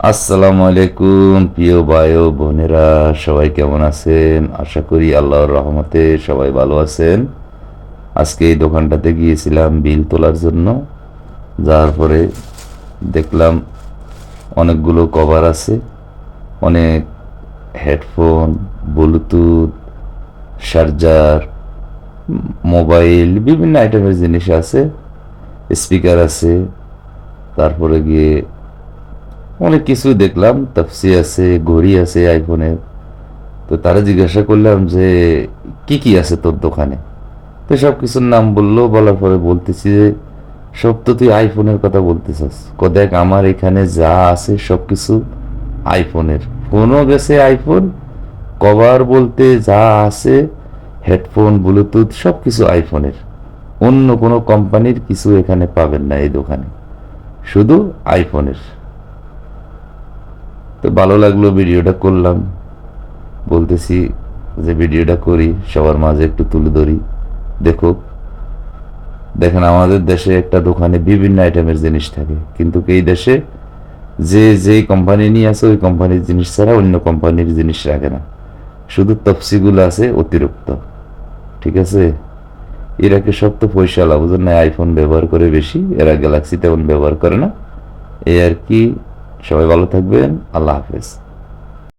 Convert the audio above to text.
আসসালামু আলাইকুম প্রিয় ভাই ও বোনেরা, সবাই কেমন আছেন? আশা করি আল্লাহর রহমতে সবাই ভালো আছেন। আজকে এই দোকানটাতে গিয়েছিলাম বিল তোলার জন্য। যাওয়ার পরে দেখলাম অনেকগুলো কভার আছে, অনেক হেডফোন, ব্লুটুথ, চার্জার, মোবাইল, বিভিন্ন আইটেমের জিনিস আছে, স্পিকার আছে। তারপরে গিয়ে অনেক কিছুই দেখলাম, তাফসি আছে, ঘড়ি আছে আইফোনের। তো তারা জিজ্ঞাসা করলাম যে কি কি আছে তোর দোকানে। তো সব কিছুর নাম বললো, বলার পরে বলতেছি যে সব তো তুই আইফোনের কথা বলতেছস। দেখ আমার এখানে যা আছে সব কিছু আইফোনের, ফোনও গেছে আইফোন, কভার বলতে যা আছে, হেডফোন, ব্লুটুথ, সব কিছু আইফোনের। অন্য কোনো কোম্পানির কিছু এখানে পাবেন না এই দোকানে, শুধু আইফোনের। তো ভালো লাগলো, ভিডিওটা করলাম। বলতেছি যে ভিডিওটা করি, সবার মাঝে একটু তুলে ধরি। দেখো, দেখেন আমাদের দেশে একটা দোকানে বিভিন্ন আইটেমের জিনিস থাকে, কিন্তু এই দেশে যে যেই কোম্পানি নিয়ে আছে ওই কোম্পানির জিনিস ছাড়া অন্য কোম্পানির জিনিস রাখে না, শুধু তফসিগুলো আছে অতিরিক্ত। ঠিক আছে, ইরাকে সব তো পয়সা লাভ, বুঝেন না, আইফোন ব্যবহার করে বেশি, এরা গ্যালাক্সি তেমন ব্যবহার করে না। এই আর কি। সবাই ভালো থাকবেন, আল্লাহ হাফেজ।